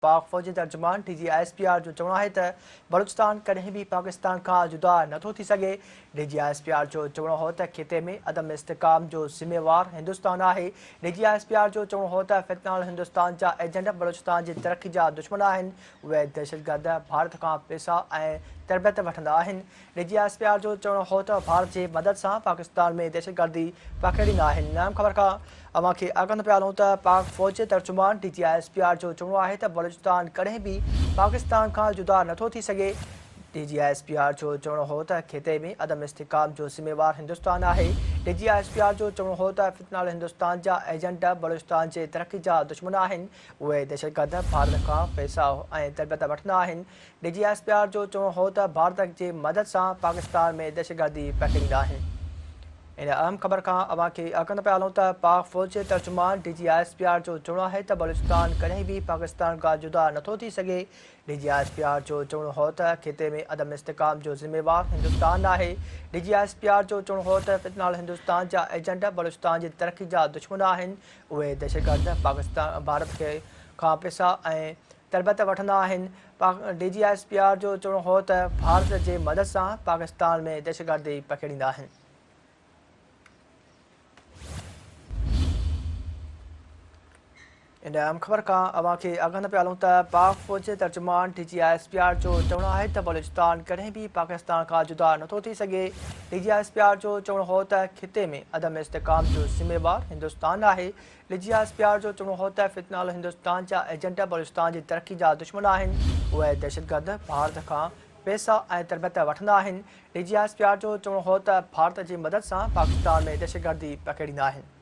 पाक फ़ौज तर्जुमान DGSPR जो चवणु आहे त बलूचिस्तान कॾहिं बि पाकिस्तान खां जुदा नथो थी सघे। DGSPR जो चवणु हो त खिते में अदम इस्तेहकाम जो ज़िम्मेवार हिंदुस्तान आहे। DGSPR जो चवणु हो त फितनाल हिंदुस्तान जा एजेंट बलूचिस्तान जी तरक़ी जा दुश्मन आहिनि। उहे दहशतगर्द भारत खां पैसा ऐं तरबियत वठंदा आहिनि। DGSPR जो चवणु हो त भारत जी मदद सां पाकिस्तान में दहशतगर्दी पकड़ींदा आहिनि। अहम ख़बर खां अवां खे आगाह पिया हलूं त पाक फ़ौज तर्जुमान DGSPR जो चवणु आहे त बलूचिस्तान कॾहिं बि पाकिस्तान खां जुदा नथो थी सघे। DGSPR जो चवणु हो त खिते में अदम इस्तेहकाम जो ज़िम्मेवार हिंदुस्तान आहे। DGSPR जो चवणु हो त फितनाल हिंदुस्तान जा एजेंट बलूचिस्तान जे तरक़ी जा दुश्मन आहिनि। उहे दहशतगर्द भारत खां पैसा ऐं तरबियत वठंदा आहिनि। DGSPR जो चवणु हो त भारत जी मदद सां पाकिस्तान में दहशतगर्दी पकड़ींदा आहिनि। इन अहम ख़बर खां अवां खे आगाह पिया हलूं त पाक फ़ौज तर्जुमान DGSPR जो चवणु आहे त बलूचिस्तान कॾहिं बि पाकिस्तान खां जुदा नथो थी सघे। DGSPR जो चवणु हो त खिते में अदम इस्तेहकाम जो ज़िम्मेवार हिंदुस्तान आहे। DGSPR जो चवणु हो त फितनाल हिंदुस्तान जा एजेंट बलूचिस्तान जी तरक़ी जा दुश्मन आहिनि। उहे दहशतगर्द भारत खां पैसा ऐं तरबियत वठंदा आहिनि। DGSPR जो चवणु हो त भारत जे मदद सां पाकिस्तान में दहशतगर्दी पकड़ींदा आहिनि। इन अहम ख़बर खां अवां खे आगाह पिया हलूं त पाक फ़ौज तर्जुमान DGSPR जो चवणु आहे त बलूचिस्तान कॾहिं बि पाकिस्तान खां जुदा नथो थी सघे। DGSPR जो चवणु हो त खिते में अदम इस्तेहकाम जो ज़िम्मेवार हिंदुस्तान आहे। DGSPR जो चवणु हो त फितनाल हिंदुस्तान जा एजेंट बलूचिस्तान जी तरक़ी जा दुश्मन आहिनि। उहे दहशतगर्द भारत खां पैसा ऐं तरबियत वठंदा आहिनि। DGSPR जो चवणु हो त भारत जी मदद सां पाकिस्तान में दहशतगर्दी पकड़ींदा आहिनि।